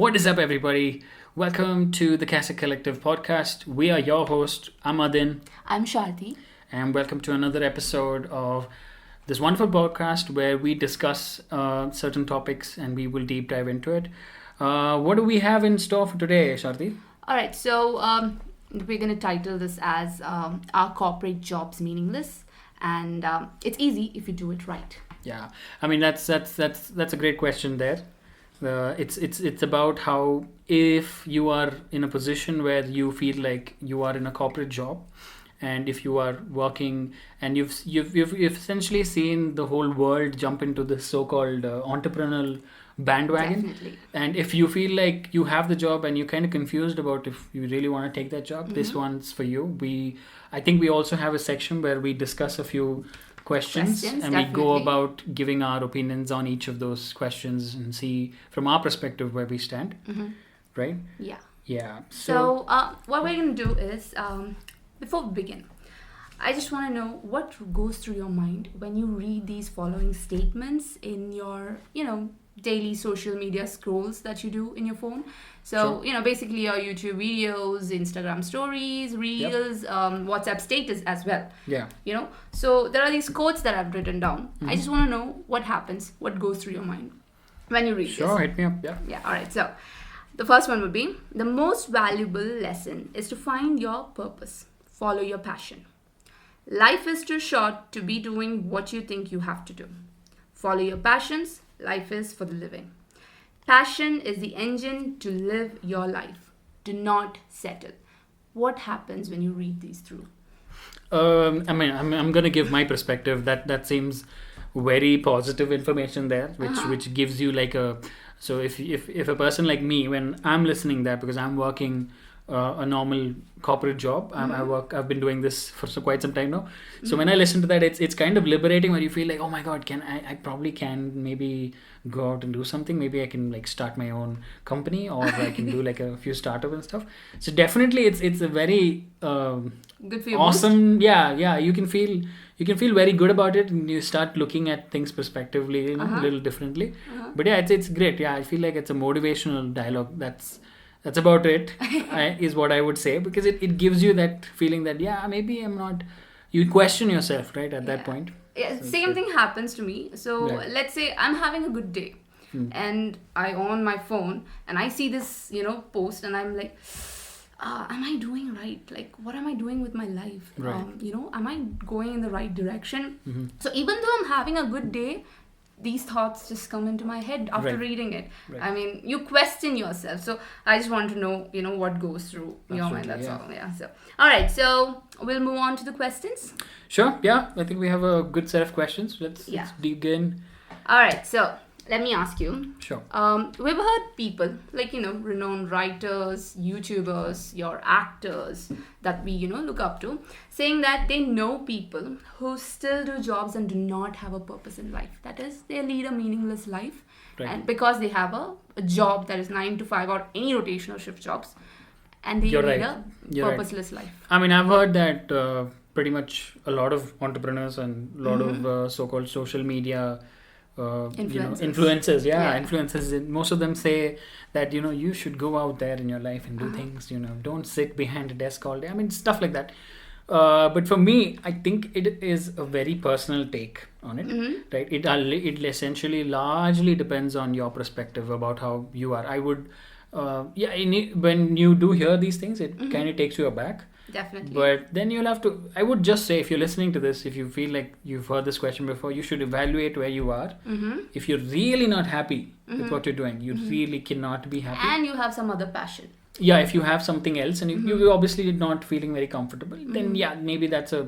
What is up, everybody? Welcome to the Casa Collective podcast. We are your host. I'm Adin, I'm Sharti. and welcome to another episode of this wonderful podcast where we discuss certain topics and we will deep dive into it. What do we have in store for today, Sharti? All right, so we're going to title this as Are Corporate Jobs Meaningless? And it's easy if you do it right. Yeah, I mean that's a great question there. It's about how if you are in a position where you feel like you are in a corporate job, and if you are working and you've essentially seen the whole world jump into this so-called entrepreneurial bandwagon. Definitely. And if you feel like you have the job and you're kind of confused about if you really want to take that job, this one's for you. I think we also have a section where we discuss a few questions and we go definitely. about giving our opinions on each of those questions and see from our perspective where we stand, right? Yeah. Yeah. So what we're going to do is, before we begin, I just want to know what goes through your mind when you read these following statements in your, daily social media scrolls that you do in your phone. So, basically your YouTube videos, Instagram stories, Reels, WhatsApp status as well. Yeah. So there are these quotes that I've written down. I just want to know what happens, what goes through your mind when you read this. Sure, hit me up. Yeah. Yeah, all right. So the first one would be the most valuable lesson is to find your purpose, follow your passion. Life is too short to be doing what you think you have to do. Follow your passions. Life is for the living. Passion is the engine to live your life. Do not settle. What happens when you read these through? I'm gonna give my perspective. That seems very positive information there, which gives you like a. So if a person like me, when I'm listening that because I'm working a normal corporate job, I've been doing this for quite some time now. So when I listen to that, it's kind of liberating where you feel like, oh my god, I probably can maybe go out and do something. Maybe I can like start my own company, or I can do like a few startup and stuff. So definitely it's a very Good for your awesome boost. Yeah, you can feel very good about it, and you start looking at things perspectively, a little differently. But yeah, it's great. Yeah, I feel like it's a motivational dialogue. That's about it. Is what I would say, because it gives you that feeling that maybe I'm not. You question yourself, right, at that point. Yeah, So same thing happens to me. So let's say I'm having a good day and I on my phone and I see this, post, and I'm like, am I doing right? Like, what am I doing with my life? Right. Am I going in the right direction? So even though I'm having a good day, these thoughts just come into my head after reading it. Right. I mean, you question yourself. So I just want to know, what goes through your mind. That's all. Yeah. So, all right. So we'll move on to the questions. Sure. Yeah, I think we have a good set of questions. Let's dig in. All right. So let me ask you. Sure. We've heard people like, renowned writers, YouTubers, your actors that we, look up to, saying that they know people who still do jobs and do not have a purpose in life. That is, they lead a meaningless life. Right. And because they have a job that is 9 to 5 or any rotational shift jobs, and they You're lead right. a purposeless life. I mean, I've heard that pretty much a lot of entrepreneurs and a lot of so-called social media influencers. Influencers. Most of them say that you should go out there in your life and do things. Don't sit behind a desk all day. I mean, stuff like that. But for me, I think it is a very personal take on it, right? It essentially largely depends on your perspective about how you are. I would, when you do hear these things, it kind of takes you aback. Definitely. But then you'll have to, I would just say, if you're listening to this, if you feel like you've heard this question before, you should evaluate where you are. If you're really not happy with what you're doing, you really cannot be happy. And you have some other passion. Yeah, if you have something else and you obviously not feeling very comfortable, then maybe that's a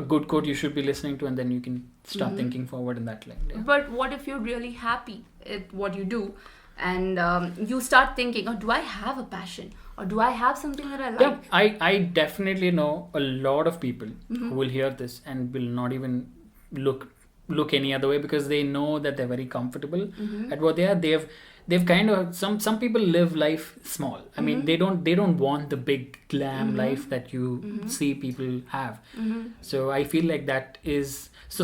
good quote you should be listening to, and then you can start thinking forward in that line. Yeah. But what if you're really happy at what you do, and you start thinking, do I have a passion, or do I have something that I like? Yeah, I definitely know a lot of people who will hear this and will not even look any other way, because they know that they're very comfortable at what they are. They've kind of some people live life small. I mean, they don't want the big glam life that you see people have. So I feel like that is so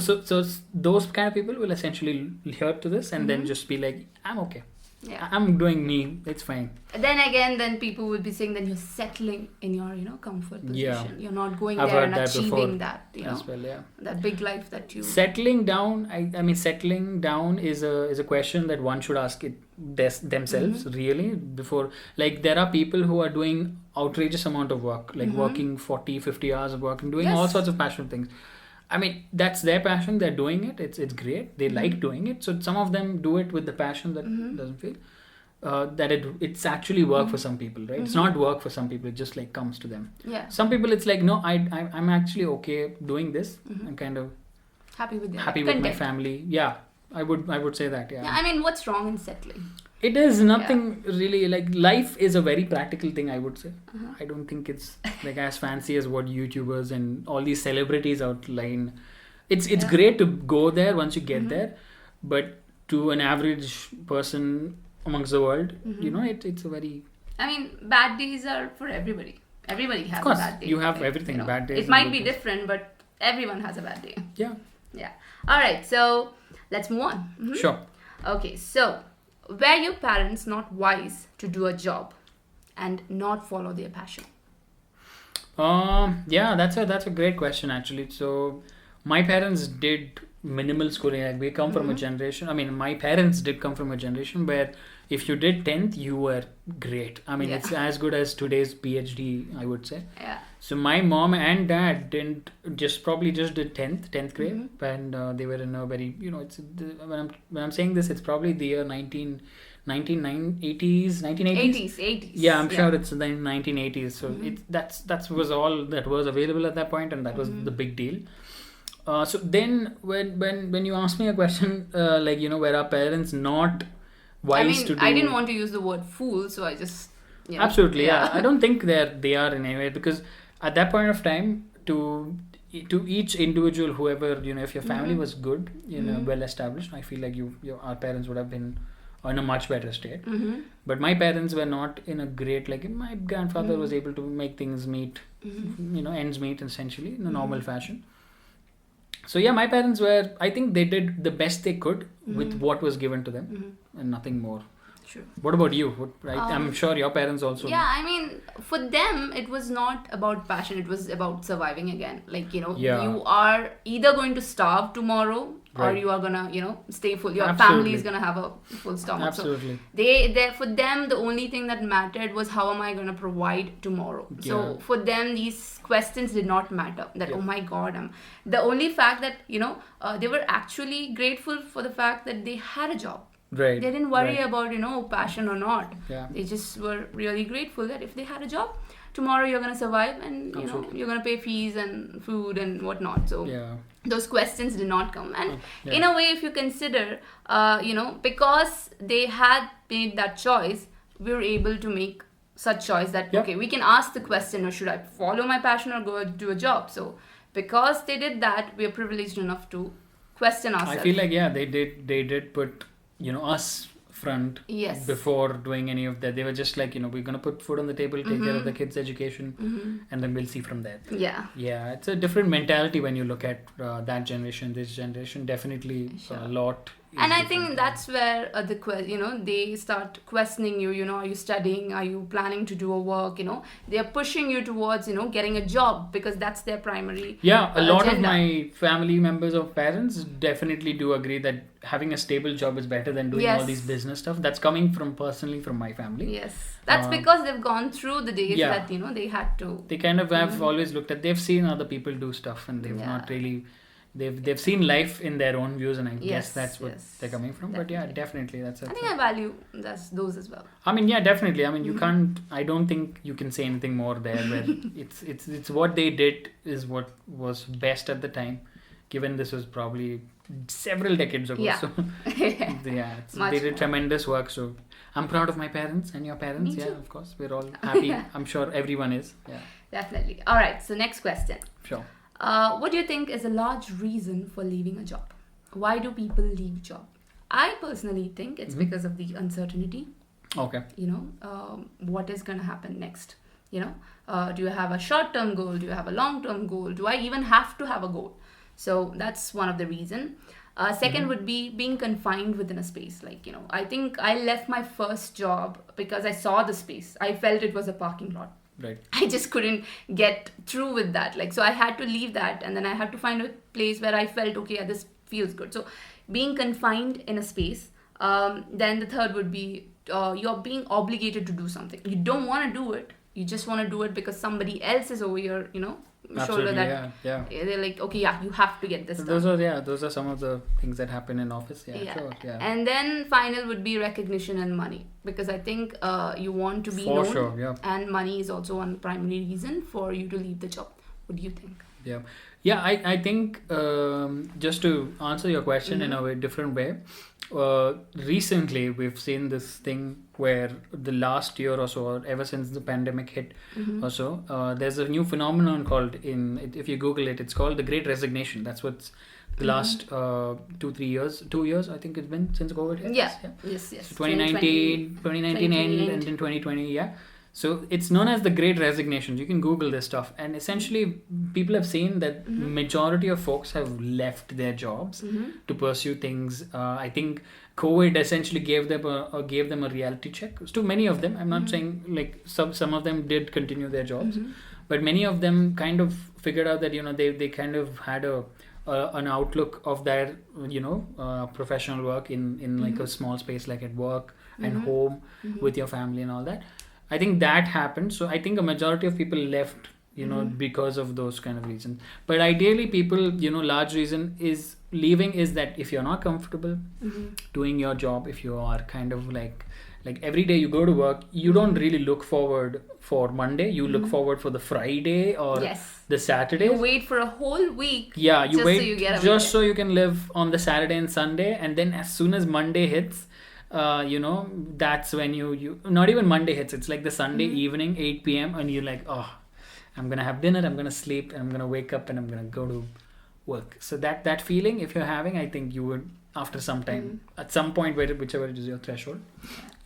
those kind of people will essentially hear to this and then just be like, I'm okay. Yeah. I'm doing me. It's fine. Then again, then people will be saying that you're settling in your, comfort position. Yeah. You're not going I've there heard and that achieving before that, as well. Yeah. that big life that you. Settling down. I mean, settling down is a question that one should ask it themselves really before. Like, there are people who are doing outrageous amount of work, like working 40, 50 hours of work and doing all sorts of passionate things. I mean, that's their passion. They're doing it. It's great. They like doing it. So some of them do it with the passion that doesn't feel that it's actually work for some people, right? It's not work for some people. It just like comes to them. Yeah. Some people, it's like, no, I'm actually okay doing this. I'm kind of happy with my family. Yeah, I would say that. Yeah. Yeah. I mean, what's wrong in settling? It is nothing really. Like, life is a very practical thing, I would say. I don't think it's like as fancy as what YouTubers and all these celebrities outline. It's great to go there once you get there, but to an average person amongst the world, it's a very... I mean, bad days are for everybody. Everybody has of course, a bad day. You have everything, bad days. It might be different, but everyone has a bad day. Yeah. Yeah. All right, so let's move on. Sure. Okay, so were your parents not wise to do a job and not follow their passion? Yeah, that's a great question actually. So my parents did minimal schooling. Like, we come from a generation. I mean, my parents did come from a generation where if you did 10th, you were great. I mean, it's as good as today's PhD, I would say. Yeah. So my mom and dad probably just did 10th grade, and they were in a very, when I'm saying this, it's probably the year 1980s. 80s. Yeah, I'm sure it's the 1980s. So that was all that was available at that point, and that was the big deal. So then when you ask me a question like, were our parents not wise to do... I didn't want to use the word fool, so I just... Absolutely, yeah. I don't think they are in any way, because at that point of time, to each individual, whoever, if your family was good, well established, I feel like our parents would have been in a much better state. But my parents were not in a great... Like, my grandfather was able to make things meet, ends meet essentially in a normal fashion. So yeah, my parents I think they did the best they could with what was given to them and nothing more. True. What about you? I'm sure your parents also... Yeah, I mean, for them, it was not about passion. It was about surviving again. Like, you are either going to starve tomorrow or you are going to, stay full. Your family is going to have a full stomach. Absolutely. So for them, the only thing that mattered was how am I going to provide tomorrow. Yeah. So for them, these questions did not matter. That, oh my God, the only fact that, they were actually grateful for the fact that they had a job. Right. They didn't worry about, passion or not. Yeah. They just were really grateful that if they had a job, tomorrow you're going to survive and, you're going to pay fees and food and whatnot. So those questions did not come. And in a way, if you consider, because they had made that choice, we were able to make such choice that, okay, we can ask the question, or should I follow my passion or go do a job? So because they did that, we are privileged enough to question ourselves. I feel like, they did put... us front before doing any of that. They were just like, we're going to put food on the table, take care of the kids' education, and then we'll see from there. Yeah, it's a different mentality when you look at that generation. This generation, definitely a lot. And I think that's where they start questioning you. Are you studying? Are you planning to do a work? They are pushing you towards getting a job, because that's their primary. Yeah, a lot of my family members of parents definitely do agree that having a stable job is better than doing all these business stuff. That's coming personally from my family. Yes, that's because they've gone through the days that they had to. They kind of have always looked at. They've seen other people do stuff, and they've not really. They've seen life in their own views, and I guess that's what they're coming from. Definitely. But definitely I think I value those as well. I mean, definitely. I mean, you can't. I don't think you can say anything more there. Where it's what they did is what was best at the time, given this was probably several decades ago. Yeah. So they did tremendous work. So I'm proud of my parents and your parents. Me too. Of course, we're all happy. I'm sure everyone is. Yeah. Definitely. All right. So next question. Sure. What do you think is a large reason for leaving a job? Why do people leave job? I personally think it's because of the uncertainty. Okay. What is going to happen next? Do you have a short-term goal? Do you have a long-term goal? Do I even have to have a goal? So that's one of the reasons. Second would be being confined within a space. Like, I think I left my first job because I saw the space. I felt it was a parking lot. Right. I just couldn't get through with that. Like, so I had to leave that, and then I had to find a place where I felt, okay, yeah, this feels good. So being confined in a space. Then the third would be you're being obligated to do something. You don't want to do it. You just want to do it because somebody else is over your, shoulder that they're like, okay, yeah, you have to get this done. Those are some of the things that happen in office. Sure. And then final would be recognition and money, because I think you want to be for known, sure, and money is also one primary reason for you to leave the job. What do you think? I think just to answer your question in a very different way, recently we've seen this thing where the last year or so, or ever since the pandemic hit or so, there's a new phenomenon called, if you Google it, it's called the Great Resignation. That's what's the last 2 years I think it's been since COVID hit. Yes. So 2019 end and then 2020, So it's known as the Great Resignation. You can Google this stuff, and essentially people have seen that majority of folks have left their jobs to pursue things. I think COVID essentially gave them a reality check. To many of them, I'm not saying like some of them did continue their jobs, but many of them kind of figured out that they kind of had an outlook of their professional work in like a small space, like at work and home with your family and all that. I think that happened. So I think a majority of people left, because of those kind of reasons. But ideally people, large reason is leaving is that if you're not comfortable doing your job, if you are kind of like every day you go to work, you don't really look forward for Monday. You look forward for the Friday or the Saturday. You wait for a whole week. Yeah, you wait so you get just so you can live on the Saturday and Sunday. And then as soon as Monday hits, that's when you not even Monday hits, it's like the Sunday evening 8 p.m. and you're like, oh, I'm gonna have dinner, I'm gonna sleep, and I'm gonna wake up and I'm gonna go to work. So that feeling, if you're having, I think you would, after some time, at some point whichever is your threshold,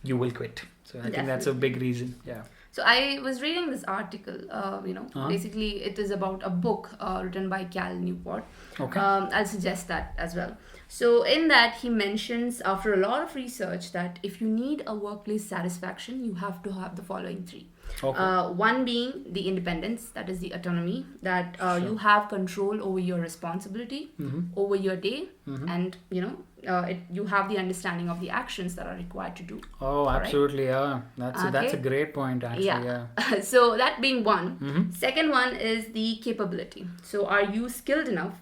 you will quit. So I think that's a big reason. So I was reading this article, basically it is about a book written by Cal Newport. Okay. I'll suggest that as well. So in that he mentions, after a lot of research, that if you need a workplace satisfaction, you have to have the following three. Okay. One being the independence, that is the autonomy, that you have control over your responsibility, over your day, and you have the understanding of the actions that are required to do. Oh, absolutely, that's a great point, actually. So that being one. Second one is the capability. So are you skilled enough?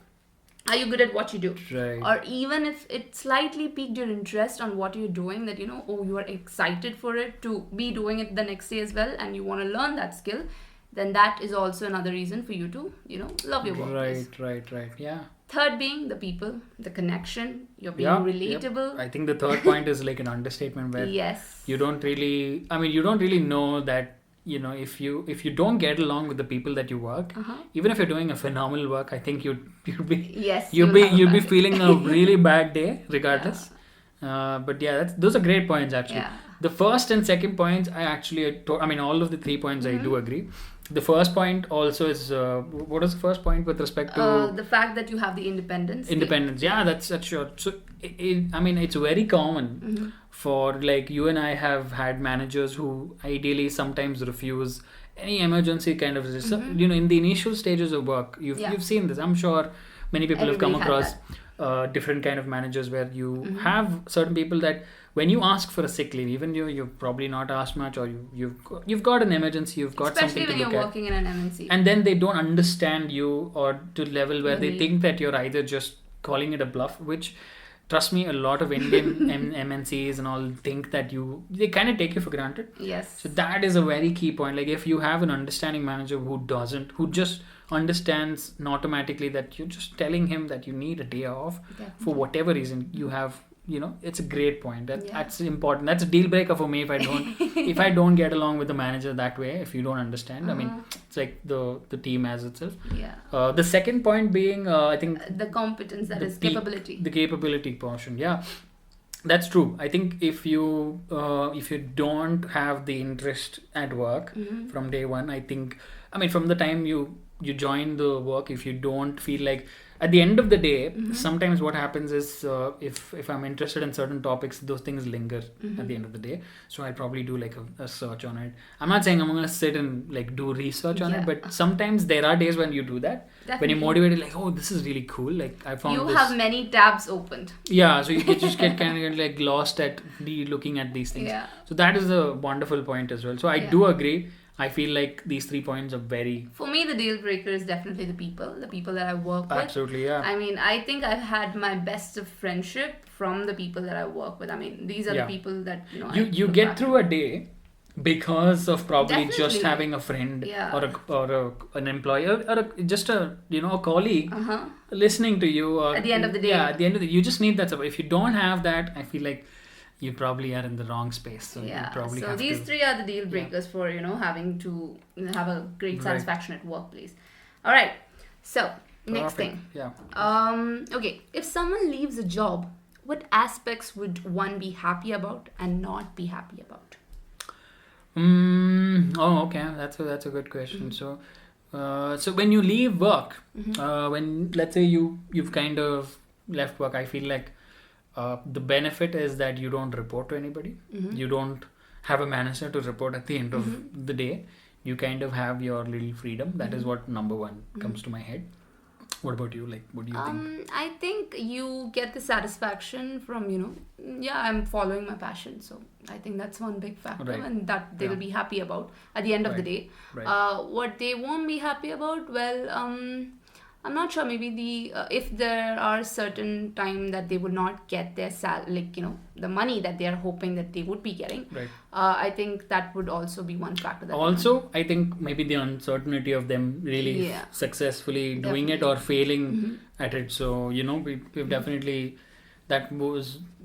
Are you good at what you do? Right. Or even if it slightly piqued your interest on what you're doing, that you are excited for it to be doing it the next day as well, and you want to learn that skill, then that is also another reason for you to love your workplace. Right. Yeah. Third being the people, the connection, you're being relatable. I think the third point is like an understatement where you don't really know that if you don't get along with the people that you work, even if you're doing a phenomenal work, I think you'd be feeling a really bad day regardless. But those are great points, actually. The first and second points, all of the 3 points I do agree. The first point also is what is the first point with respect to the fact that you have the independence. That's sure. So it's very common for, like, you and I have had managers who ideally sometimes refuse any emergency kind of in the initial stages of work. You've seen this. I'm sure many people have come across different kind of managers where you have certain people that when you ask for a sick leave, even you've probably not asked much, or you've got an emergency, you've got especially something to look at. Especially when you're working in an MNC. And then they don't understand you, or to the level where they think that you're either just calling it a bluff, which, trust me, a lot of Indian MNCs and all think that they kind of take you for granted. Yes. So that is a very key point. Like, if you have an understanding manager who just understands automatically that you're just telling him that you need a day off for whatever reason, you have, it's a great point. That's important. That's a deal breaker for me if I don't get along with the manager that way, if you don't understand. It's like the team as itself. The second point being, I think, the competence, that is capability. The capability portion. Yeah, that's true. I think if you don't have the interest at work from day one, I think, from the time you join the work, if you don't feel like at the end of the day, sometimes what happens is if I'm interested in certain topics, those things linger at the end of the day. So I'll probably do like a search on it. I'm not saying I'm going to sit and like do research on it, but sometimes there are days when you do that. Definitely. When you're motivated, like, oh, this is really cool. Like I found you this. have many tabs opened. Yeah, so you can just get kind of like lost at looking at these things. Yeah. So that is a wonderful point as well. So I do agree. I feel like these 3 points are very... For me, the deal breaker is definitely the people that I work with. Absolutely, yeah. I mean, I think I've had my best of friendship from the people that I work with. I mean, these are the people that, You get through a day because of probably just having a friend or an employer or just a colleague listening to you. Or, at the end of the day. Yeah, at the end of the day. You just need that support. If you don't have that, I feel like you probably are in the wrong space. So you probably have these 3 are the deal breakers for, having to have a great satisfaction at workplace. All right. So, next thing. Yeah. Okay. If someone leaves a job, what aspects would one be happy about and not be happy about? Okay. That's a good question. So when you leave work, when let's say you've kind of left work, I feel like the benefit is that you don't report to anybody. You don't have a manager to report at the end of the day. You kind of have your little freedom. That is what number one comes to my head. What about you? Like, what do you think? I think you get the satisfaction from, I'm following my passion. So I think that's one big factor and that they will be happy about at the end of the day. Right. What they won't be happy about, well, I'm not sure. Maybe if there are certain time that they would not get their the money that they are hoping that they would be getting. Right. I think that would also be one factor. That also, I think maybe the uncertainty of them really successfully doing it or failing at it. So we've definitely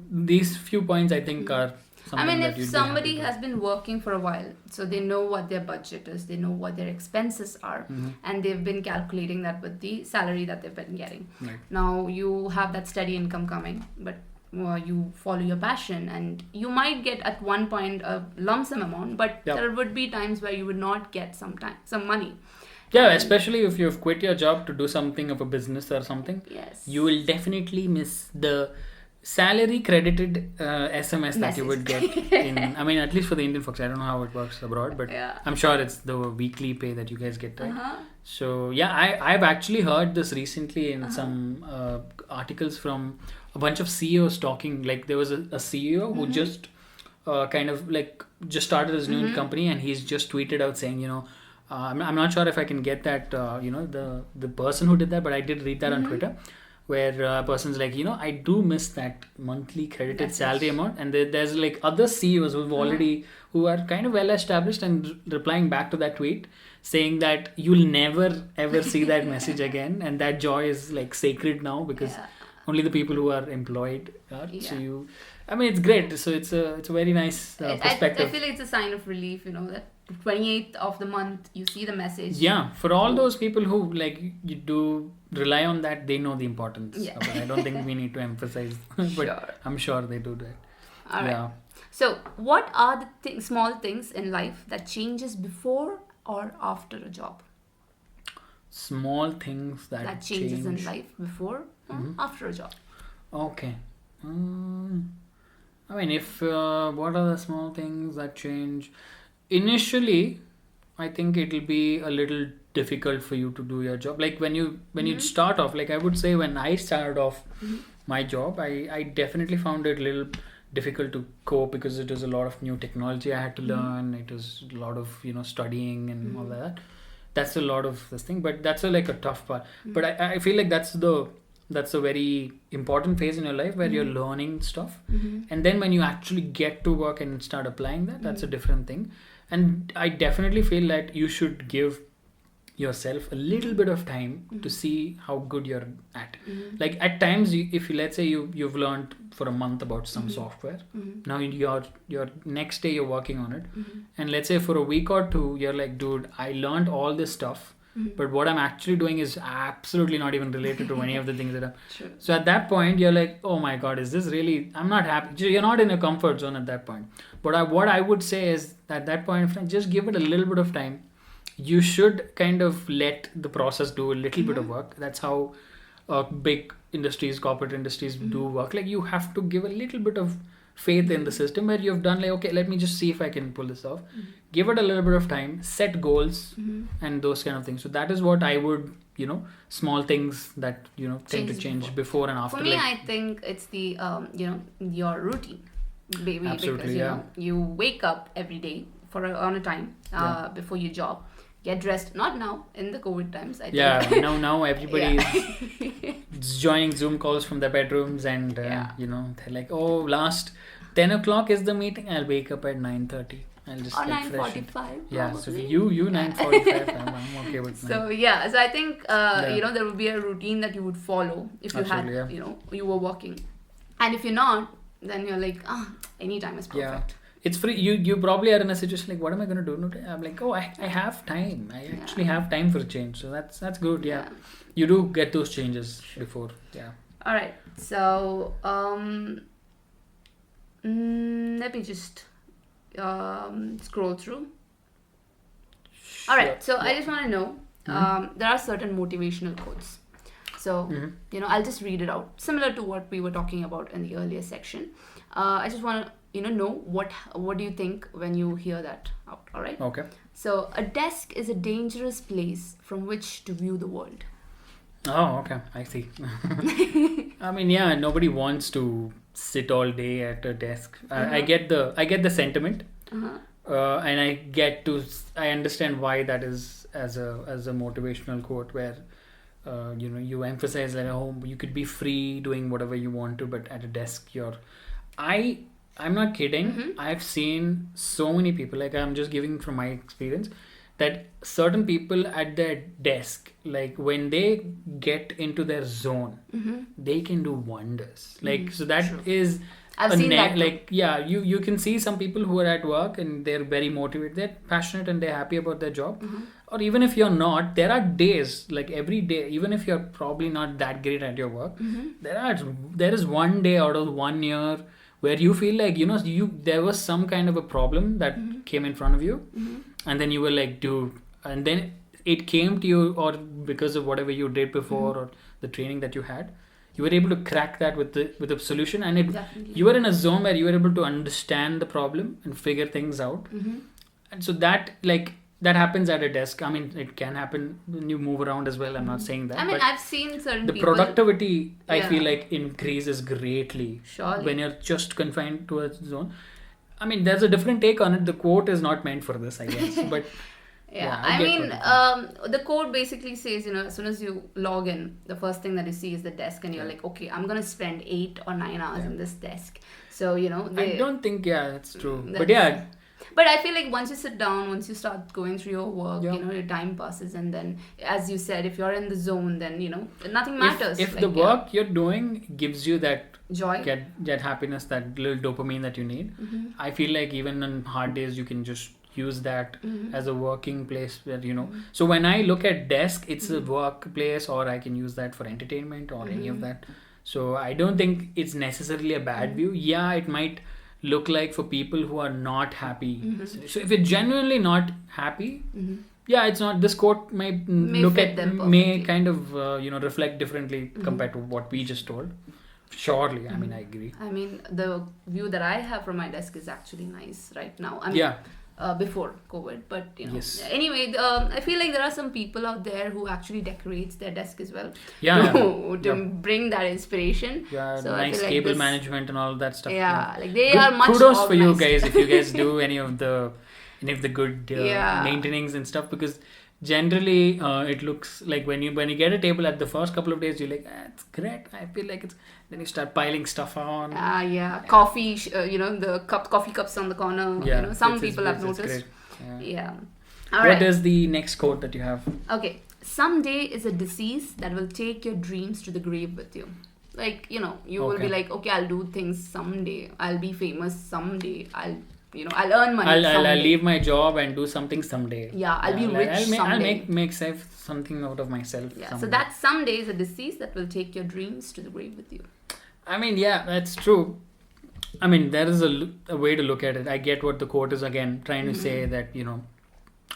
these few points I think are. I mean, if somebody has been working for a while, so they know what their budget is, they know what their expenses are, and they've been calculating that with the salary that they've been getting. Right. Now, you have that steady income coming, but you follow your passion, and you might get at one point a lump sum amount, but there would be times where you would not get some money. Yeah, especially if you've quit your job to do something of a business or something. Yes. You will definitely miss the salary credited SMS that you would get in, I mean, at least for the Indian folks. I don't know how it works abroad, but I'm sure it's the weekly pay that you guys get, right? So I've actually heard this recently in some articles from a bunch of CEOs talking. Like there was a CEO who just kind of like just started his new company, and he's just tweeted out saying, I'm not sure if I can get that the person who did that, but I did read that on Twitter, where a person's like, I do miss that monthly credited salary amount. And there's like other CEOs who are kind of well established and replying back to that tweet saying that you'll never ever see that message again, and that joy is like sacred now because only the people who are employed are. So it's great. So it's a very nice perspective. I feel like it's a sign of relief, that 28th of the month you see the message. Yeah, for all those people who like you do rely on that, they know the importance of it. I don't think we need to emphasize, but I'm sure they do that. All right. So what are the small things in life that changes before or after a job? Small things that changes in life before or after a job. Okay. I mean, if what are the small things that change? Initially, I think it'll be a little difficult for you to do your job. Like when you start off, like I would say when I started off my job, I definitely found it a little difficult to cope because it was a lot of new technology I had to learn. It was a lot of studying and all that. That's a lot of this thing, but that's like a tough part. But I feel like that's a very important phase in your life where you're learning stuff, and then when you actually get to work and start applying that's a different thing. And I definitely feel that you should give yourself a little bit of time to see how good you're at. Like at times, if you, let's say you've learned for a month about some software, now your next day you're working on it, and let's say for a week or two you're like, dude, I learned all this stuff, but what I'm actually doing is absolutely not even related to any of the things that are. So at that point you're like, oh my god, is this really, I'm not happy. You're not in a comfort zone at that point. But what I would say is at that point, just give it a little bit of time. You should kind of let the process do a little bit of work. That's how big industries, corporate industries do work. Like you have to give a little bit of faith in the system where you've done like, okay, let me just see if I can pull this off. Give it a little bit of time, set goals and those kind of things. So that is what I would, small things that, tend to change before and after. For me, I think it's the, your routine. Maybe Absolutely, because, you wake up every day on a time before your job. Get dressed, not now, in the COVID times, I think. Now everybody is joining Zoom calls from their bedrooms and, they're like, oh, last 10 o'clock is the meeting. I'll wake up at 9:30. I'll just or get 9:45. Yeah, so you 9:45, I'm okay with that. So I think, there would be a routine that you would follow if you Absolutely, you were working. And if you're not, then you're like, any time is perfect. Yeah. It's free. You probably are in a situation like, what am I going to do today? I'm like, I have time. I actually have time for a change. So that's good. Yeah. You do get those changes before. Yeah. All right. So let me just scroll through. All right. So I just want to know, there are certain motivational quotes. So, I'll just read it out. Similar to what we were talking about in the earlier section. I just want to know what do you think when you hear that out. All right. Okay. So a desk is a dangerous place from which to view the world. Oh, okay. I see. I mean, nobody wants to sit all day at a desk. I get the sentiment, and I understand why that is as a motivational quote where you emphasize that at home you could be free doing whatever you want to, but at a desk I'm not kidding. I've seen so many people, like I'm just giving from my experience, that certain people at their desk, like when they get into their zone, they can do wonders. Like, so that is... I've seen that. Like, you can see some people who are at work and they're very motivated, they're passionate and they're happy about their job. Or even if you're not, there are days, like every day, even if you're probably not that great at your work, there is one day out of 1 year where you feel like, there was some kind of a problem that came in front of you, and then you were like, dude, and then it came to you, or because of whatever you did before or the training that you had, you were able to crack that with the solution, and you were in a zone where you were able to understand the problem and figure things out. And so that happens at a desk. I mean, it can happen when you move around as well. I'm not saying that. I mean, I've seen certain people... The productivity, I feel like, increases greatly when you're just confined to a zone. I mean, there's a different take on it. The quote is not meant for this, I guess. But I mean, the quote basically says, as soon as you log in, the first thing that you see is the desk, and you're like, okay, I'm going to spend 8 or 9 hours in this desk. So, I don't think, that's true. But But I feel like once you sit down, once you start going through your work, your time passes, and then, as you said, if you're in the zone, then nothing matters. If the work you're doing gives you that joy, that happiness, that little dopamine that you need, I feel like even on hard days you can just use that as a working place where So when I look at desk, it's a workplace, or I can use that for entertainment or any of that. So I don't think it's necessarily a bad view. Yeah, it might look like for people who are not happy. So if you're genuinely not happy, it's not, this quote may kind of reflect differently compared to what we just told. Surely, I mean, I agree. I mean, the view that I have from my desk is actually nice right now. I mean, before COVID, but anyway, I feel like there are some people out there who actually decorates their desk as well to bring that inspiration. So nice cable management and all that stuff. Like they are much kudos organized. For you guys if you guys do any of the good maintenance and stuff, because generally it looks like when you get a table at the first couple of days, you're like, it's great, I feel like it's, then you start piling stuff on. Coffee, the coffee cups on the corner. Some people have noticed. What is the next quote that you have? Okay, someday is a disease that will take your dreams to the grave with you. Like, you will be like, okay, I'll do things someday, I'll be famous someday, I'll earn money someday. I'll leave my job and do something someday. I'll be rich someday. I'll make something out of myself. So that someday is a disease that will take your dreams to the grave with you. I mean, that's true. I mean, there is a way to look at it. I get what the quote is again trying to say, that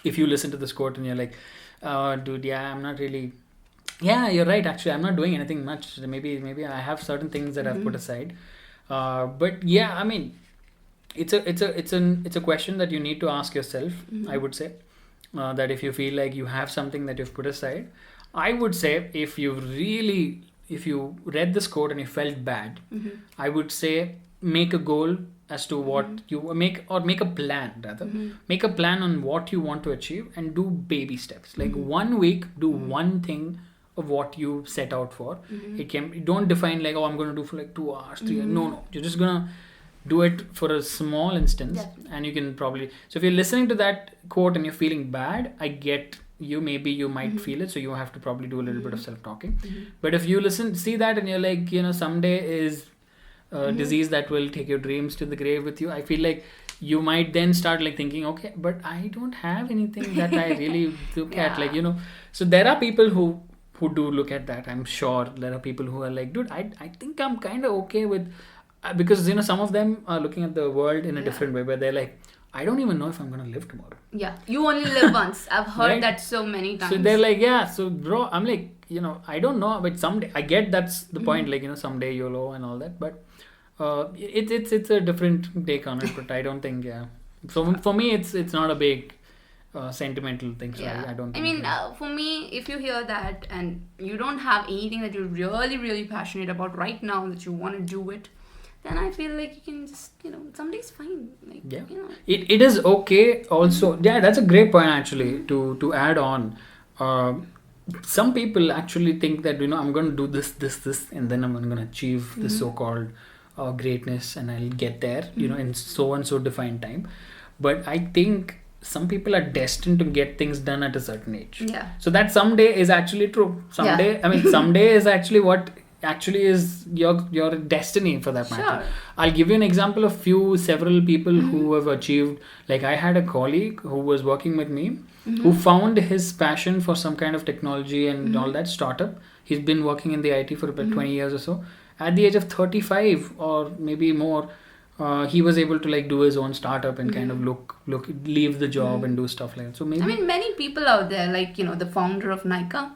if you listen to this quote and you're like, oh dude, I'm not really Yeah, you're right. Actually, I'm not doing anything much. Maybe I have certain things that I've put aside. But yeah, I mean, it's a question that you need to ask yourself. I would say that if you feel like you have something that you've put aside, I would say if you read this quote and you felt bad, I would say make a goal as to what you make a plan rather. Make a plan on what you want to achieve and do baby steps. Like 1 week, do one thing of what you set out for. It can don't define like, oh, I'm going to do for like 2 hours, 3 hours. No, you're just gonna do it for a small instance. Definitely. And you can probably, so if you're listening to that quote and you're feeling bad, I get you, maybe you might feel it, so you have to probably do a little bit of self-talking. But if you see that and you're like, someday is a disease that will take your dreams to the grave with you, I feel like you might then start like thinking, okay, but I don't have anything that I really look at, like, so there are people who do look at that. I'm sure there are people who are like, dude, I think I'm kind of okay with, because some of them are looking at the world in a different way, where they're like, I don't even know if I'm gonna live tomorrow. Yeah, you only live once. I've heard Right? that so many times. So they're like, yeah, so bro, I'm like, I don't know, but someday, I get that's the point, like, someday YOLO and all that, but it's a different take on it, but I don't think, so for me, it's not a big sentimental thing, so I don't think. I mean, for me, if you hear that and you don't have anything that you're really, really passionate about right now that you want to do it, then I feel like you can just, someday's fine. Like, Yeah. It is okay also. Yeah, that's a great point actually to add on. Some people actually think that, I'm going to do this, and then I'm going to achieve this so-called greatness, and I'll get there, in so and so defined time. But I think some people are destined to get things done at a certain age. Yeah. So that someday is actually true. Someday, I mean, someday is actually what actually is your destiny for that matter. Sure. I'll give you an example of several people who have achieved, like I had a colleague who was working with me who found his passion for some kind of technology and all that startup. He's been working in the IT for about 20 years or so. At the age of 35 or maybe more, he was able to like do his own startup and kind of leave the job and do stuff like that. So maybe, I mean, many people out there, like, the founder of Nika.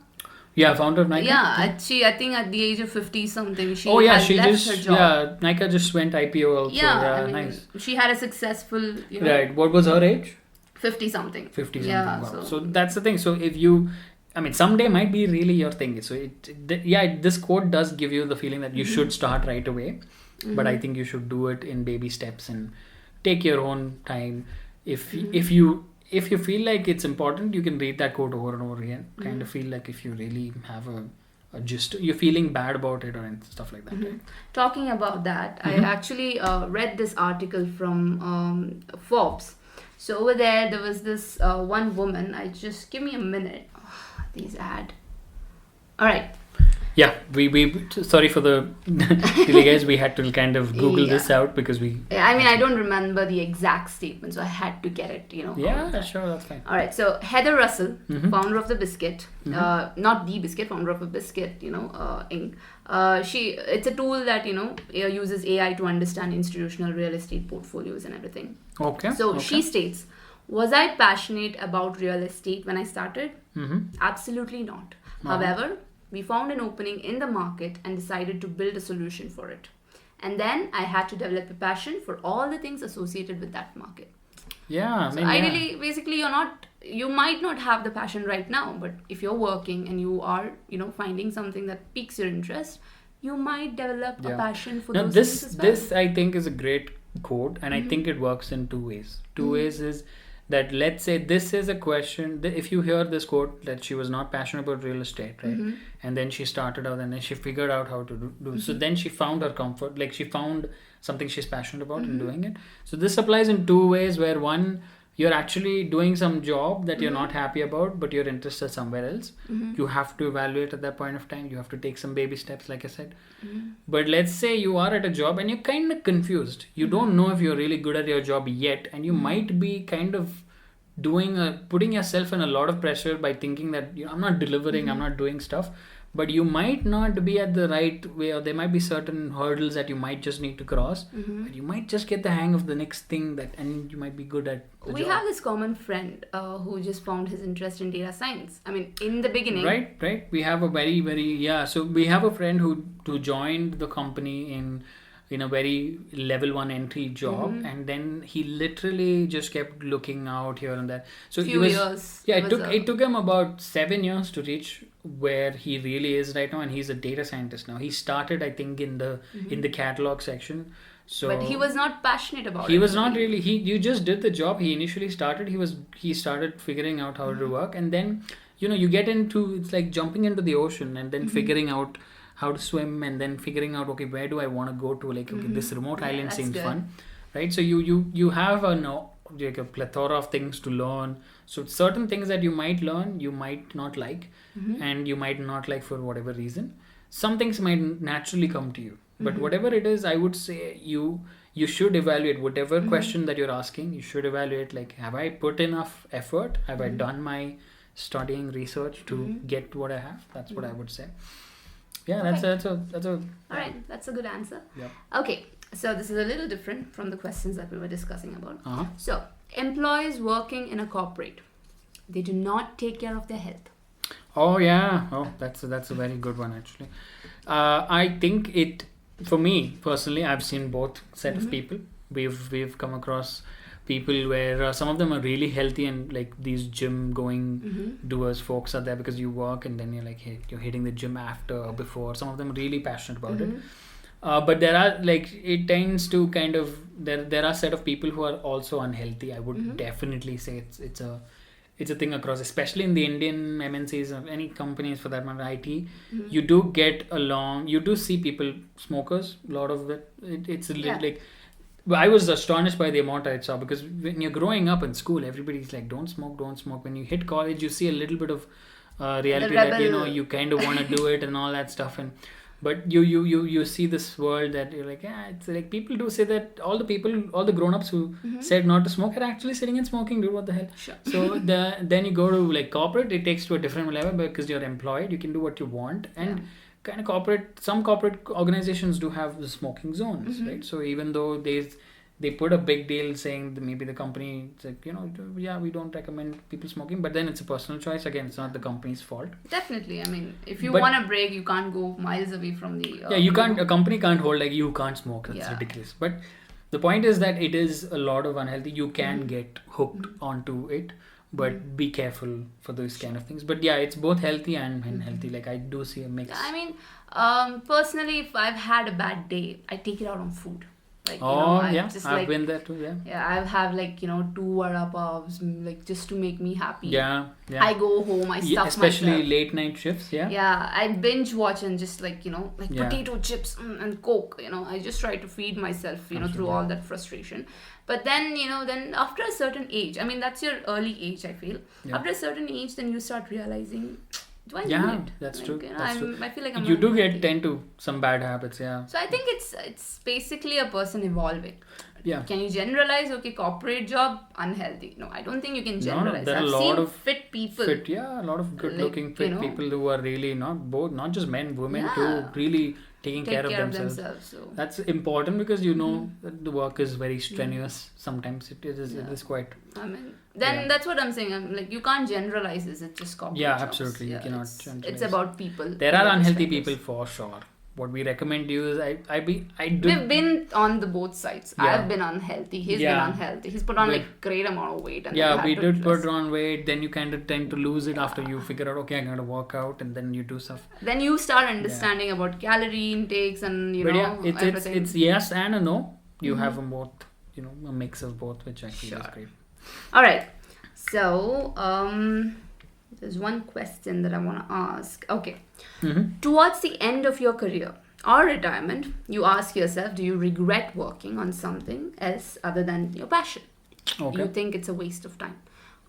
yeah, founder of Nike. Yeah, I think at the age of 50 something, she she left just her job. Nike just went IPO also. Yeah, I mean, nice. she had a successful, Right. What was her age? 50 something. 50 something. Yeah, Wow. so So that's the thing. So if you, I mean, someday might be really your thing. So this quote does give you the feeling that you should start right away, but I think you should do it in baby steps and take your own time. If you feel like it's important, you can read that quote over and over again. Kind of feel like if you really have a gist, you're feeling bad about it or stuff like that. Right? Talking about that, I actually read this article from Forbes. So over there was this one woman. Just give me a minute. These ad. All right. Yeah, we sorry for the delay, guys. We had to kind of Google this out because we. I mean, I don't remember the exact statement, so I had to get it. Yeah, sure, that's fine. All right. So Heather Russell, founder of the Biscuit, not the Biscuit, founder of a Biscuit, Inc. It's a tool that uses AI to understand institutional real estate portfolios and everything. Okay. So she states, "Was I passionate about real estate when I started? Absolutely not. However, we found an opening in the market and decided to build a solution for it. And then I had to develop a passion for all the things associated with that market." Yeah, I mean, ideally, basically, you might not have the passion right now, but if you're working and you are, finding something that piques your interest, you might develop a passion for those things as well. This I think is a great quote, and I think it works in two ways. Two ways is that, let's say this is a question that if you hear this quote that she was not passionate about real estate, right? And then she started out and then she figured out how to do. So then she found her comfort, like she found something she's passionate about and doing it. So this applies in two ways, where one, you're actually doing some job that you're not happy about, but you're interested somewhere else. You have to evaluate at that point of time. You have to take some baby steps, like I said. But let's say you are at a job and you're kind of confused. You don't know if you're really good at your job yet, and you might be kind of putting yourself in a lot of pressure by thinking that I'm not delivering, I'm not doing stuff. but you might not be at the right way, or there might be certain hurdles that you might just need to cross. But you might just get the hang of the next thing and you might be good at the We job. have this common friend who just found his interest in data science. I mean, in the beginning. Right. We have a so we have a friend who joined the company in a very level 1 entry job, and then he literally just kept looking out here and there. So years. It took him about 7 years to reach where he really is right now, and he's a data scientist now. He started, I think, in the catalog section. So but he was not passionate about it. He was not really. You just did the job. He initially started. He started figuring out how to work, and then you get into, it's like jumping into the ocean and then figuring out how to swim, and then figuring out, okay, where do I want to go to? Like, okay, this remote island seems fun, right? So you have like a plethora of things to learn. So certain things that you might learn, you might not like, and you might not like for whatever reason. Some things might naturally come to you, but whatever it is, I would say you should evaluate whatever question that you're asking. You should evaluate, like, have I put enough effort? Have I done my studying research to get what I have? That's what I would say. Yeah, that's a all right. That's a good answer. Yeah. Okay, so this is a little different from the questions that we were discussing about. Uh-huh. So, employees working in a corporate, they do not take care of their health. Oh yeah. Oh, that's a very good one actually. I think for me personally, I've seen both set of people. We've come across people where some of them are really healthy, and like these gym going doers folks are there because you work and then you're like, hey, you're hitting the gym after or before. Some of them are really passionate about it. But there are, like, it tends to kind of, there are a set of people who are also unhealthy. I would definitely say it's a thing across, especially in the Indian MNCs or any companies for that matter, IT. You do get along, you do see people, smokers, a lot of it. It's a little like, I was astonished by the amount I saw, because when you're growing up in school, everybody's like, don't smoke. When you hit college, you see a little bit of reality that you kind of want to do it and all that stuff, but you see this world that you're like, yeah, it's like, people do say that all the grown-ups who said not to smoke are actually sitting and smoking, dude, what the hell. Sure. So then you go to like corporate, it takes to a different level because you're employed, you can do what you want, and kind of some corporate organizations do have the smoking zones, right? So even though they put a big deal saying that maybe the company, it's like, we don't recommend people smoking, but then it's a personal choice. Again, it's not the company's fault. Definitely. I mean, if you want a break, you can't go miles away from the... you can't, a company can't hold like, you can't smoke. That's ridiculous. But the point is that it is a lot of unhealthy. You can get hooked onto it, but be careful for those kind of things. But yeah, it's both healthy and unhealthy. Like, I do see a mix. I mean, personally, if I've had a bad day, I take it out on food. Like, I've been there too. Yeah, I'll have 2 vada pavs, like, just to make me happy. Yeah. I go home, I stuff especially myself. Late night shifts. Yeah, I binge watch and just potato chips and Coke. I just try to feed myself, through all that frustration. But then, then after a certain age, I mean, that's your early age, I feel. Yeah. After a certain age, then you start realizing, do I need it? That's true. I feel like you do tend to some bad habits, yeah. So I think it's basically a person evolving. Yeah. Can you generalize? Okay, corporate job, unhealthy. No, I don't think you can generalize. There are I've a lot seen of fit people. A lot of good-looking fit people who are really not just men, women too, really taking care of themselves. So. That's important because that the work is very strenuous. Sometimes it is quite. I mean, that's what I'm saying. I'm like, you can't generalize this. It's just corporate jobs. Absolutely. You cannot generalize. It's about people. There are unhealthy people for sure. What we recommend you is We've been on the both sides. Yeah. I've been unhealthy. He's been unhealthy. He's put on great amount of weight. And we did put on weight. Then you kind of tend to lose it after you figure out, okay, I'm going to work out, and then you do stuff. Then you start understanding about calorie intakes and it's yes and a no. You have a mix of both, which I feel is great. All right. So there's one question that I want to ask. Okay. Towards the end of your career or retirement, you ask yourself, do you regret working on something else other than your passion? Okay. You think it's a waste of time?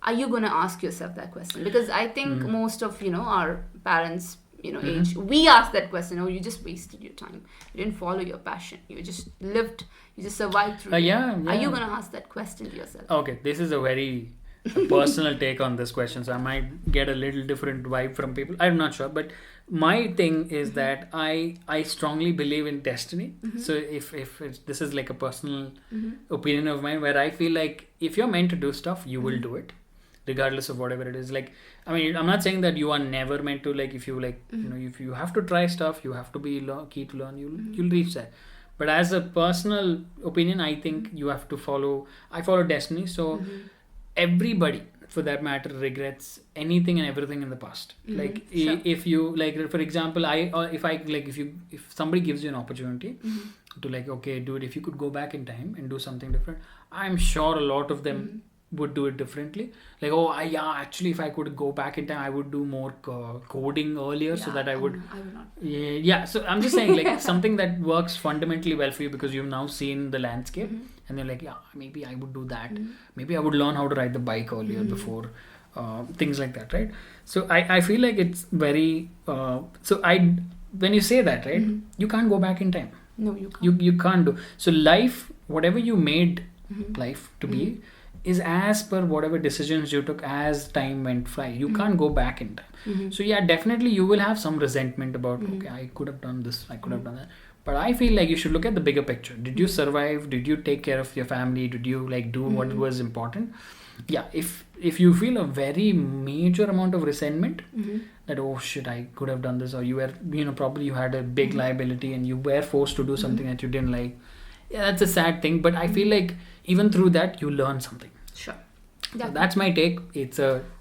Are you going to ask yourself that question? Because I think most of, our parents, age, we ask that question. Oh, you just wasted your time. You didn't follow your passion. You just lived, you just survived through it. Are you going to ask that question to yourself? Okay, this is a very personal take on this question, so I might get a little different vibe from people. I'm not sure, but my thing is that I strongly believe in destiny. So if this is like a personal opinion of mine, where I feel like if you're meant to do stuff, you will do it, regardless of whatever it is. Like, I mean, I'm not saying that you are never meant to, like, if you like, if you have to try stuff, you have to be keen to learn, you'll reach that. But as a personal opinion, I think you have to I follow destiny. So everybody, for that matter, regrets anything and everything in the past. Like, Sure. if you, like, for example, if somebody gives you an opportunity to, like, okay, dude, if you could go back in time and do something different, I'm sure a lot of them would do it differently. Like, actually, if I could go back in time, I would do more coding earlier, so that I would not. yeah. So I'm just saying, like, something that works fundamentally well for you, because you've now seen the landscape, and they're like, yeah, maybe I would do that. Maybe I would learn how to ride the bike earlier before things like that, right? So I feel like it's very when you say that, right, you can't go back in time. No, you can't. You can't do. So life, whatever you made life to be, is as per whatever decisions you took as time went by. You can't go back in time. So yeah, definitely you will have some resentment about, okay, I could have done this, I could have done that. But I feel like you should look at the bigger picture. Did you survive? Did you take care of your family? Did you, like, do what was important? Yeah, if you feel a very major amount of resentment, that, oh shit, I could have done this, or you were, probably you had a big liability and you were forced to do something that you didn't like. Yeah, that's a sad thing. But I feel like even through that, you learn something. Sure. So that's my take.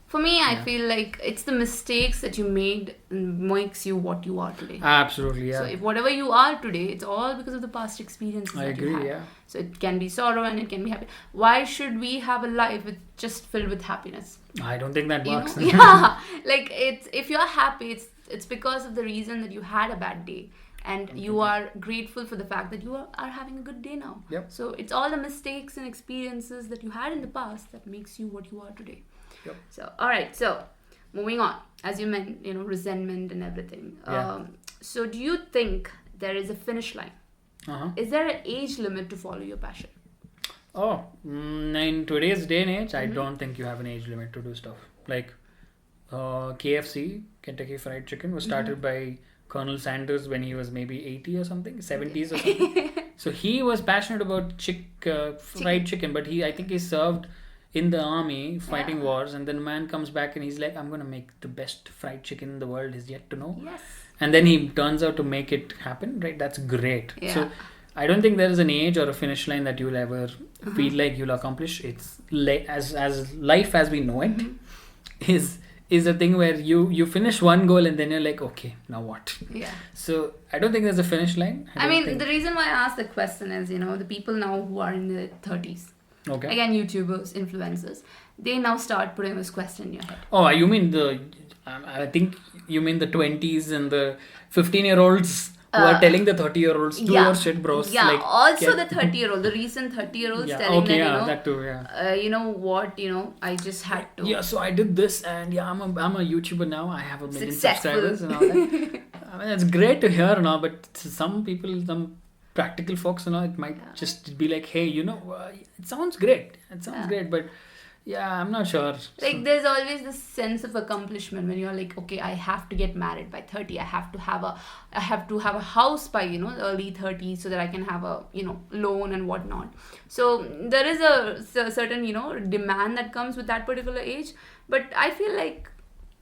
For me, I feel like it's the mistakes that you made makes you what you are today. Absolutely, yeah. So if whatever you are today, it's all because of the past experiences I that agree, you had. yeah. So it can be sorrow and it can be happy. Why should we have a life just filled with happiness? I don't think that works. Yeah, like if you're happy, it's because of the reason that you had a bad day. And you are grateful for the fact that you are having a good day now. Yep. So it's all the mistakes and experiences that you had in the past that makes you what you are today. Yep. So, all right. So, moving on. As you meant, resentment and everything. Yeah. So, do you think there is a finish line? Uh-huh. Is there an age limit to follow your passion? Oh, in today's day and age, I don't think you have an age limit to do stuff. Like, KFC, Kentucky Fried Chicken, was started by Colonel Sanders when he was maybe 80 or something, 70s or something. So he was passionate about fried chicken, but I think he served in the army fighting wars, and then a man comes back and he's like, I'm going to make the best fried chicken the world is yet to know. Yes. And then he turns out to make it happen, right? That's great. Yeah. So I don't think there is an age or a finish line that you'll ever feel like you'll accomplish. It's as life as we know it is a thing where you finish one goal and then you're like, okay, now what? Yeah. So I don't think there's a finish line. I mean, the reason why I asked the question is, the people now who are in their 30s, okay, again, YouTubers, influencers, they now start putting this question in your head. Oh, you mean I think you mean the 20s and the 15-year-olds who are telling the 30-year-olds, do your shit, bros. Yeah, like, also the 30-year-old, the recent 30-year-olds telling them, that too, yeah. You know what, I just had to. Yeah, so I did this, and yeah, I'm a YouTuber now. I have 1 million Successful. subscribers and all that. I mean, it's great to hear and all, but some people, some practical folks, it might just be like, hey, it sounds great. It sounds great, but yeah, I'm not sure. Like, there's always this sense of accomplishment when you're like, okay, I have to get married by 30. I have to have a house by, the early 30s so that I can have a, loan and whatnot. So there is a certain, demand that comes with that particular age. But I feel like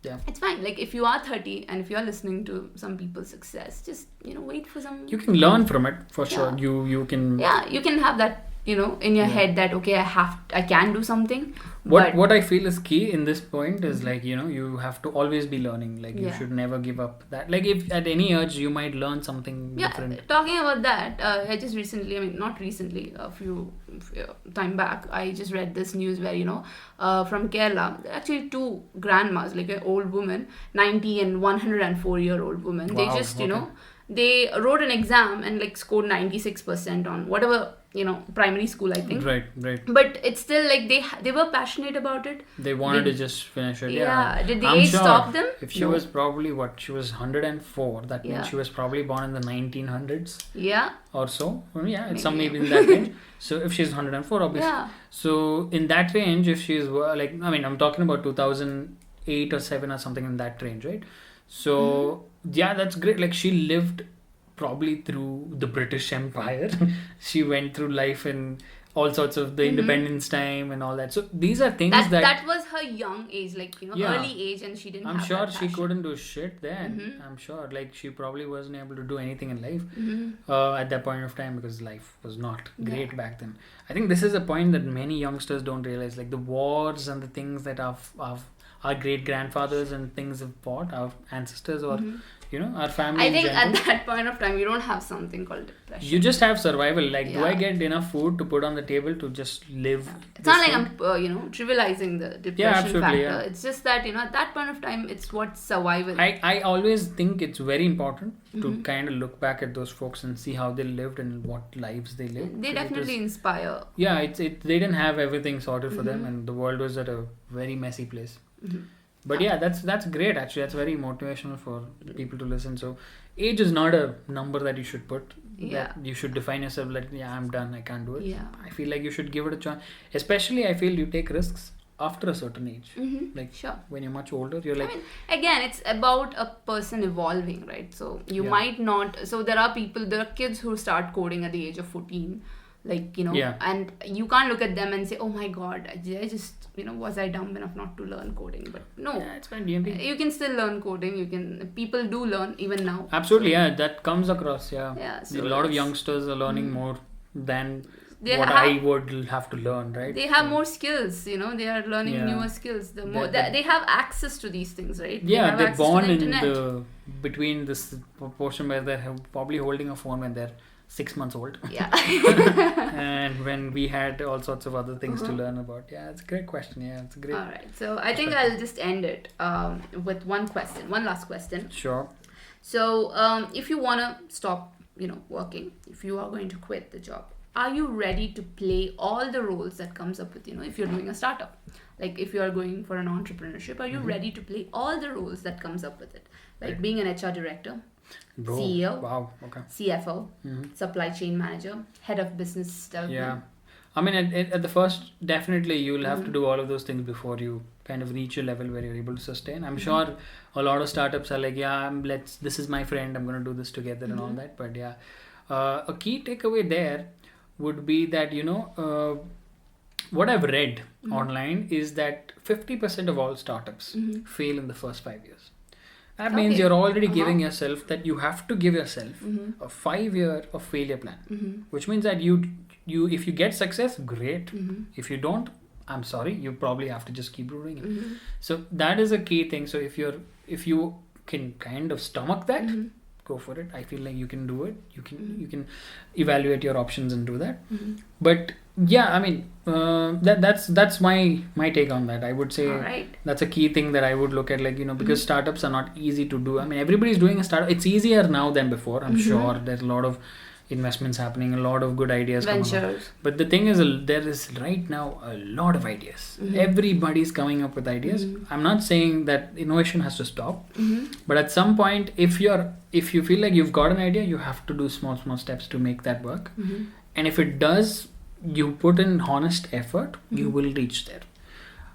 it's fine. Like, if you are 30 and if you're listening to some people's success, just, wait for some... You can learn from it, for sure. You can... Yeah, you can have that, in your head that, okay, I can do something. What I feel is key in this point is like, you have to always be learning. Like, you should never give up that. Like, if at any age you might learn something different. Talking about that, I just recently, not recently, a few time back, I just read this news where, from Kerala, actually 2 grandmas, like an old woman, 90 and 104-year-old woman. Wow, they just, they wrote an exam and like scored 96% on whatever, primary school, I think. Right. But it's still like they were passionate about it. They wanted to just finish it. Yeah. Did the age stop them? If she was probably she was 104, that means she was probably born in the 1900s. Yeah. Or so. Yeah, it's maybe in that range. So if she's 104, obviously. Yeah. So in that range, if she's I'm talking about 2008 or 7 or something in that range, right? So Yeah, that's great. Like she lived probably through the British Empire. She went through life in all sorts of the independence time and all that. So these are things That was her young age, like yeah, early age, and she didn't I'm have sure that she passion. couldn't do shit then. I'm sure, like she probably wasn't able to do anything in life at that point of time because life was not great back then. I think this is a point that many youngsters don't realize, like the wars and the things that our great grandfathers and things have fought, our ancestors or our family. I think at that point of time, you don't have something called depression. You just have survival. Like, do I get enough food to put on the table to just live? It's not like I'm, trivializing the depression factor. Yeah. It's just that, at that point of time, it's what survival. I always think it's very important to kind of look back at those folks and see how they lived and what lives they lived. They definitely inspire. Yeah, they didn't have everything sorted for them, and the world was at a very messy place. But yeah, that's great actually. That's very motivational for people to listen. So age is not a number that you should put. Yeah. That you should define yourself like, yeah, I'm done, I can't do it. Yeah. I feel like you should give it a chance. Especially I feel you take risks after a certain age. Like Sure. when you're much older, you're like, I mean, again, it's about a person evolving, right? So you might not. So there are kids who start coding at the age of 14. Like, and you can't look at them and say, oh my god, I just, was I dumb enough not to learn coding? But no, yeah, it's fine. DMP. You can still learn coding. People do learn even now. Absolutely, yeah, that comes across. Yeah, so a lot of youngsters are learning more than They I would have to learn, right? They have more skills, they are learning newer skills. The more they have access to these things, right? Yeah, they're born in between this portion where they're probably holding a phone when they're 6 months old. Yeah. And when we had all sorts of other things to learn about. Yeah, it's a great question. Yeah, it's a great. All right. So I think I'll just end it with one last question. Sure. So if you want to stop, working, if you are going to quit the job, are you ready to play all the roles that comes up with, if you're doing a startup? Like if you are going for an entrepreneurship, are you ready to play all the roles that comes up with it? Like being an HR director, CEO, wow, okay, CFO, supply chain manager, head of business development. Yeah. I mean, at the first, definitely you'll have to do all of those things before you kind of reach a level where you're able to sustain. I'm sure a lot of startups are like, yeah, this is my friend, I'm going to do this together and all that. But yeah, a key takeaway there would be that, what I've read online is that 50% of all startups fail in the first 5 years. That means you're already giving yourself that you have to give yourself a 5-year of failure plan, which means that you if you get success, great. If you don't, I'm sorry, you probably have to just keep doing it. So that is a key thing. So if you can kind of stomach that, go for it. I feel like you can do it. You can evaluate your options and do that. But yeah, I mean, that's my take on that. I would say that's a key thing that I would look at, like, because startups are not easy to do. I mean, everybody's doing a startup. It's easier now than before. I'm sure there's a lot of investments happening, a lot of good ideas coming up. But the thing is, there is right now a lot of ideas. Everybody's coming up with ideas. I'm not saying that innovation has to stop, but at some point, if you feel like you've got an idea, you have to do small steps to make that work. And if it does, you put in honest effort, you will reach there.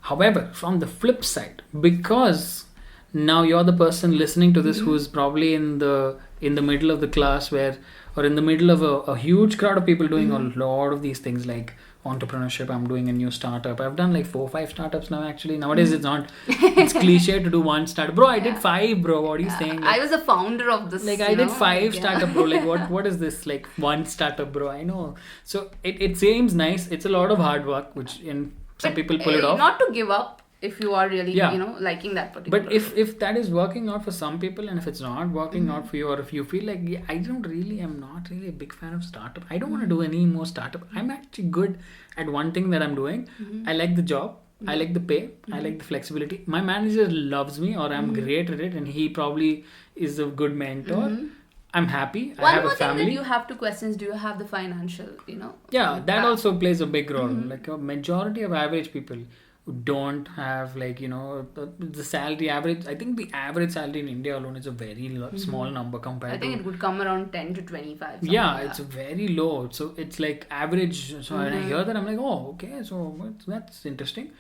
However, from the flip side, because now you're the person listening to this who's probably in the middle of the class or in the middle of a huge crowd of people doing a lot of these things like entrepreneurship. I'm doing a new startup. I've done like 4 or 5 startups now actually. Nowadays it's cliche to do one startup. Bro, I did 5, bro. What are you saying? Like, I was a founder of this. Like I did 5 startup, bro. Like what is this? Like one startup, bro. I know. So it seems nice. It's a lot of hard work, which some people pull it off. Not to give up. If you are really, liking that particular. But if that is working out for some people, and if it's not working out for you, or if you feel like, yeah, I'm not really a big fan of startup. I don't want to do any more startup. I'm actually good at one thing that I'm doing. I like the job. I like the pay. I like the flexibility. My manager loves me, or I'm great at it, and he probably is a good mentor. I'm happy. I have a family. One more thing that you have to question is, do you have the financial, Yeah, that also plays a big role. Like a majority of average people don't have, like, the salary average. I think the average salary in India alone is a very small number compared to... I think it would come around 10 to 25. Yeah, it's very low. So it's like average. So when I hear that, I'm like, oh, okay, so that's interesting.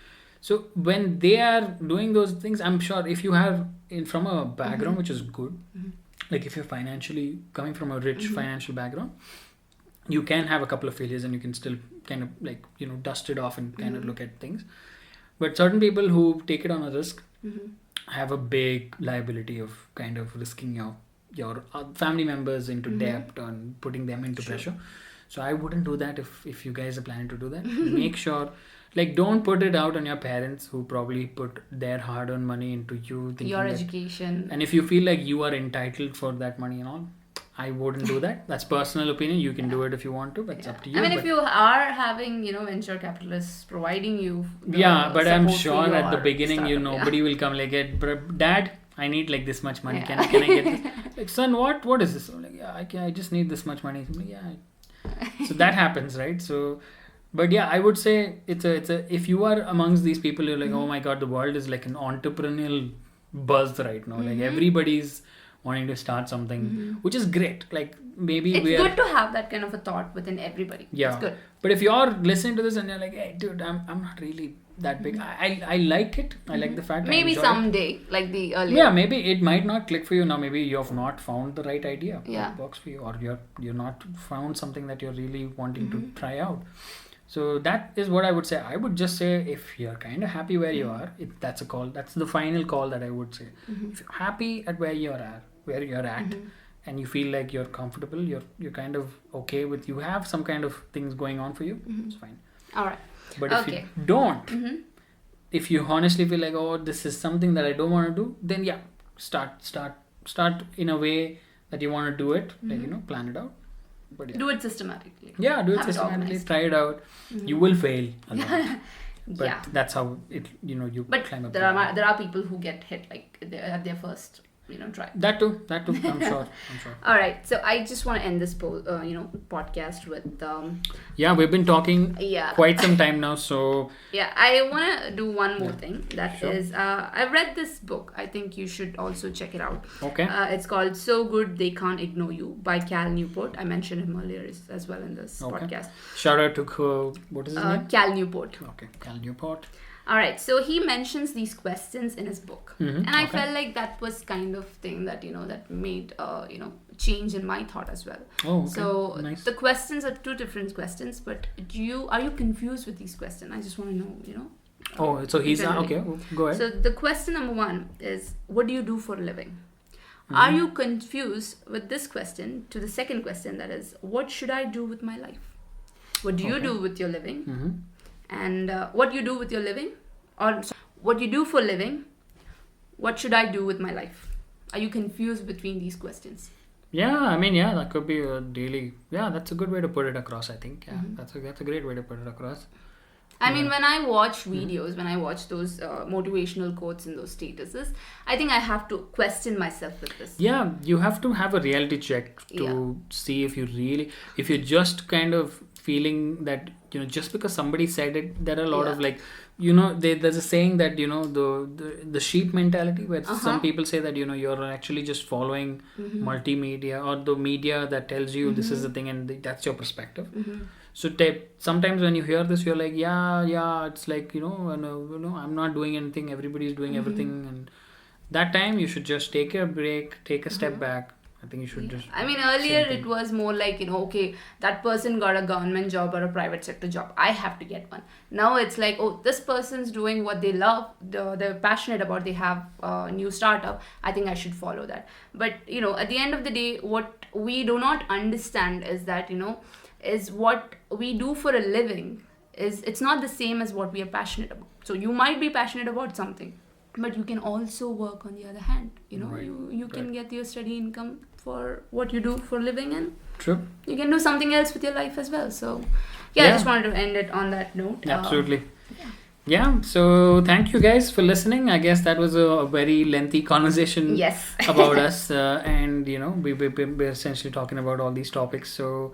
So when they are doing those things, I'm sure if you have from a background which is good, like if you're financially coming from a rich financial background, you can have a couple of failures and you can still kind of like, dust it off and kind of look at things. But certain people who take it on a risk have a big liability of kind of risking your family members into debt and putting them into pressure. So I wouldn't do that if you guys are planning to do that. Make sure, like, don't put it out on your parents who probably put their hard-earned money into you. Your education. And if you feel like you are entitled for that money and all, I wouldn't do that. That's personal opinion. You can do it if you want to, but it's up to you. I mean, if you are having, venture capitalists providing you but I'm sure at the beginning, nobody will come like, Dad, I need like this much money. Can I get this? Like, son, what is this? I'm like, I just need this much money. I'm like, So that happens, right? So, but yeah, I would say it's a if you are amongst these people, you're like, oh my God, the world is like an entrepreneurial buzz right now. Like everybody's wanting to start something, which is great. Like maybe it's good to have that kind of a thought within everybody. Yeah, it's good. But if you're listening to this and you're like, hey, dude, I'm not really that big. I like it. I like the fact. Maybe someday, like the earlier. Yeah, maybe it might not click for you now. Maybe you have not found the right idea that works for you, or you're not found something that you're really wanting to try out. So that is what I would say. I would just say if you're kind of happy where you are, that's a call. That's the final call that I would say. If you're happy at where you're at, and you feel like you're comfortable, you're kind of okay with, you have some kind of things going on for you, it's fine. All right. But if you don't, if you honestly feel like, oh, this is something that I don't want to do, then start in a way that you want to do it, like, plan it out. But do it systematically. Yeah, do it systematically. Try it out. You will fail a lot. But that's how it, you climb up. There are people who get hit like at their first try. That too. I'm sure. All right. So I just want to end this podcast with. We've been talking quite some time now. So. Yeah, I want to do one more thing. That is, I've read this book. I think you should also check it out. Okay. It's called "So Good They Can't Ignore You" by Cal Newport. I mentioned him earlier as well in this podcast. Shout out to what is his name? Cal Newport. Okay, Cal Newport. All right, so he mentions these questions in his book, and I felt like that was kind of thing that that made change in my thought as well. Oh, okay. So nice. The questions are two different questions, but are you confused with these questions? I just want to know, so he's okay. Go ahead. So the question number 1 is, what do you do for a living? Are you confused with this question to the second question, that is, what should I do with my life? What do you do with your living? And what you do with your living, or what you do for living, what should I do with my life? Are you confused between these questions? Yeah, I mean, that could be a daily. Yeah, that's a good way to put it across, I think. Yeah, that's a great way to put it across. I mean, when I watch videos, when I watch those motivational quotes and those statuses, I think I have to question myself with this. Yeah, you have to have a reality check to see if you're just kind of feeling that, just because somebody said it, there are a lot of like, there's a saying that, the sheep mentality, where some people say that, you're actually just following multimedia or the media that tells you this is the thing and that's your perspective. So sometimes when you hear this, you're like, it's like, I'm not doing anything, everybody's doing everything. And that time you should just take a break, take a step back. I think you should just. I mean, earlier it was more like, okay, that person got a government job or a private sector job, I have to get one. Now it's like, oh, this person's doing what they love, they're passionate about, they have a new startup, I think I should follow that. But, at the end of the day, what we do not understand is that, is what we do for a living it's not the same as what we are passionate about. So you might be passionate about something, but you can also work on the other hand. You can get your steady income for what you do for a living, and you can do something else with your life as well. So I just wanted to end it on that note. Absolutely. So thank you guys for listening. I guess that was a very lengthy conversation about us, and we're essentially talking about all these topics. So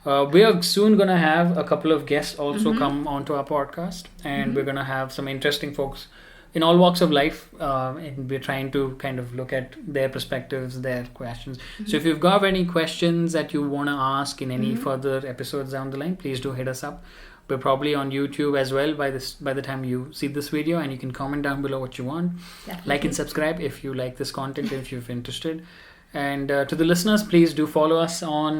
we are soon gonna have a couple of guests also come onto our podcast, and we're gonna have some interesting folks in all walks of life, and we're trying to kind of look at their perspectives, their questions. So if you've got any questions that you want to ask in any further episodes down the line, please do hit us up. We're probably on YouTube as well by the time you see this video, and you can comment down below what you want. Definitely. Like and subscribe if you like this content, if you're interested. And to the listeners, please do follow us on